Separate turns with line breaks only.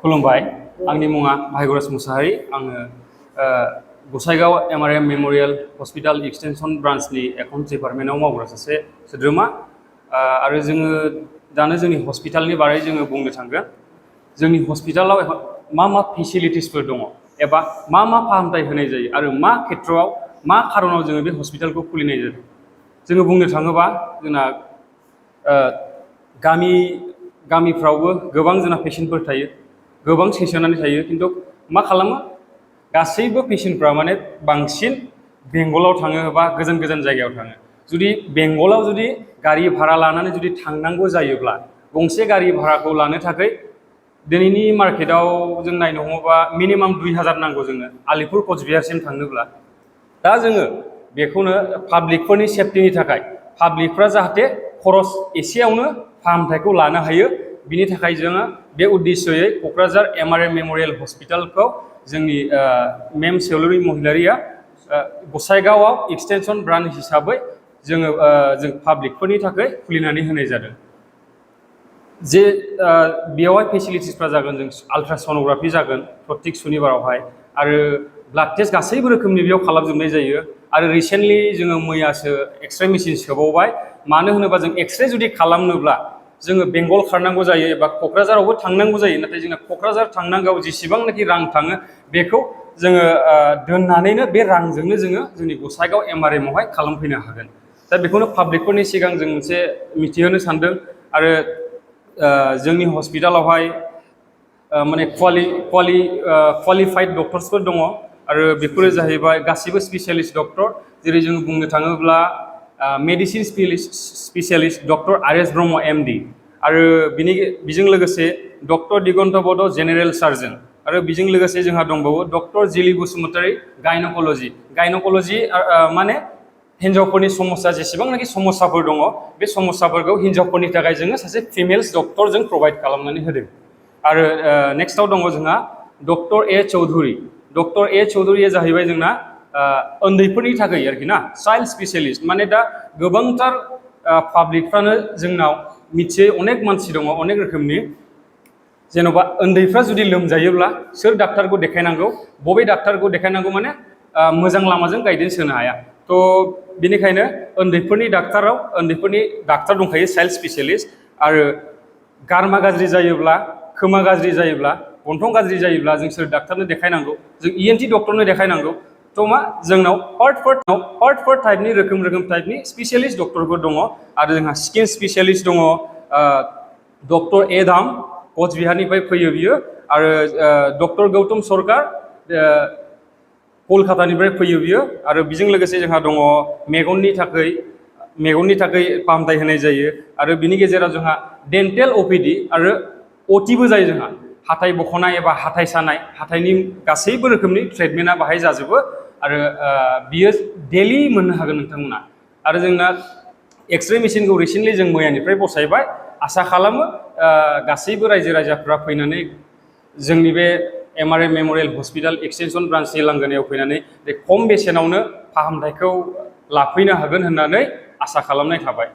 खुलुमबाय आंनि मुङा भाग्यराज मुसाहारि आङो Gossaigaon MRM memorial hospital extension ब्रान्चनि एकाउन्ट्स डिपार्टमेन्टआव मावग्रा सासे सोद्रोमा आरो जोङो दानो जोंनि हस्पिटालनि बारै जोङो बुंनो थांगोन जोंनि हस्पिटालाव मा फेसिलिटिसफोर दङ एबा मा फाहामथाय होनाय जायो आरो मा खेत्रआव मा खारनाव जोङो बे हस्पिटालखौ खुलिनाय जादों जोङो बुंनो थाङोबा जोंना गामिफ्रावबो गोबां जोंना पेशेन्टफोर थायो गोबां सैसोनानै थायो किन्तु मा खालामो गासैबो पेशेन्टफ्रा माने बांसिन बेंगलाव थाङो बा गोजान गोजान जायगायाव थाङो जुदि बेंगलाव जुदि गारि भारा लानानै जुदि थांनांगौ जायोब्ला गंसे गारि भाराखौ लानो थाखाय दिनैनि मार्केटाव जों नायनो हमोबा मिनिमाम 2000 नांगौ जोंनो आलिपुर कचबिहारसिम थांनोब्ला दा जोङो बेखौनो पाब्लिकफोरनि सेफ्टिनि थाखाय पाब्लिकफ्रा जाहाथे खरस एसेयावनो फाहामथायखौ लानो हायो बिनि थाखाय जोङो बे उद्देश्ययै क'क्राझार एमआरएम मेमोरियल हस्पिटालखौ जोंनि मेम सेवलुरि महिलारिया गसाइगावआव एक्सटेंशन ब्रान्च हिसाबै जों पाब्लिकफोरनि थाखाय खुलिनानै होनाय जादों जे बेयावहाय फेसिलिटिसफ्रा जागोन जों आल्ट्रासनोग्राफि जागोन प्रत्येक सुनिबारावहाय आरो ब्लाड टेस्ट गासैबो रोखोमनि बेयाव खालामजोबनाय जायो आरो रिसेन्टलि जोङो मैयासो एक्सरे मेसिन सोबावबाय मानो होनोबा जों एक्सरे जुदि खालामनोब्ला जोङो बेंगल खारनांगौ जायो एबा क'क्राझारावबो थांनांगौ जायो नाथाय जोंना क'क्राझार थांनांगौ जेसेबांनाखि रां थाङो बेखौ जोङो दोननानैनो बे रांजोंनो जोङो जोंनि गसाइगाव एमआरएमआवहाय खालामफैनो हागोन दा बेखौनो पाब्लिकफोरनि सिगां जों मोनसे मिथिहोनो सानदों आरो जोंनि हस्पिटालावहाय माने क्वालिफाइड डक्टर्सफोर दङ आरो बेफोरो जाहैबाय गासिबो स्पेसियालिस्ट डक्टर जेरै जों बुंनो थाङोब्ला medicine specialist doctor RS. Brahma MD आरो बिजों लोगोसे डक्टर दिगन्त बड' जेनेरेल सार्जन आरो बिजों लोगोसे जोंहा दंबावो डक्टर जिलि बसुमतारी गायनकलजि माने हिन्जावफोरनि समस्या जेसेबांनाखि समस्याफोर दङ बे समस्याफोरखौ हिन्जावफोरनि थाखाय जोङो सासे फिमेल्स डक्टर जों प्रभाइड खालामनानै होदों आरो नेक्स्टआव दङ जोंहा डक्टर ए चौधुरिया जाहैबाय जोंना उन्दैफोरनि थाखाय आरोखि ना चाइल्ड स्पेसियालिस्ट माने दा गोबांथार पाब्लिकफ्रानो जोंनाव मिथियै अनेक मानसि दङ अनेक रोखोमनि जेन'बा उन्दैफ्रा जुदि लोमजायोब्ला सोर डाक्टारखौ देखायनांगौ बबे डाक्टारखौ देखायनांगौ माने मोजां लामाजों गाइडेन्स होनो हाया थ' बेनिखायनो उन्दैफोरनि डाक्टार दंखायो चाइल्ड स्पेसियालिस्ट आरो गारमा गाज्रि जायोब्ला खोमा गाज्रि जायोब्ला गन्थं गाज्रि जायोब्ला जों सोर डाक्टारनो देखायनांगौ जों ENT डक्टरनो देखायनांगौ थ' मा जोंनाव पार्टफोर टाइपनि रोखोम टाइपनि स्पेसियालिस्ट डक्टरफोर दङ आरो जोंहा स्किन स्पेसियालिस्ट दङ डक्टर एदाम कचबिहारनिफ्राय फैयो बियो आरो डक्टर गौतम सरकार कलकातानिफ्राय फैयो बियो आरो बेजों लोगोसे जोंहा दङ मेगननि थाखाय फाहामथाय होनाय जायो आरो बिनि गेजेराव जोंहा डेन्टेल OPD आरो OTबो जायो जोंहा हाथाइ बखनाय एबा हाथाइ सानाय हाथाइनि गासैबो रोखोमनि ट्रिटमेन्टआ बाहाय जाजोबो आरो बियो डेलि मोननो हागोन नोंथांमोना आरो जोंना एक्सरे मेसिनखौ रिसेन्टलि जों मैयानिफ्राय बसायबाय आसा खालामो गासैबो रायजो राजाफ्रा फैनानै जोंनि बे एमआरएम मेमोरियल हस्पिटाल एक्सटेंशन ब्रान्चनि लांगोनायाव फैनानै बे खम बेसेनावनो फाहामथायखौ लाफैनो हागोन होननानै आसा खालामनाय थाबाय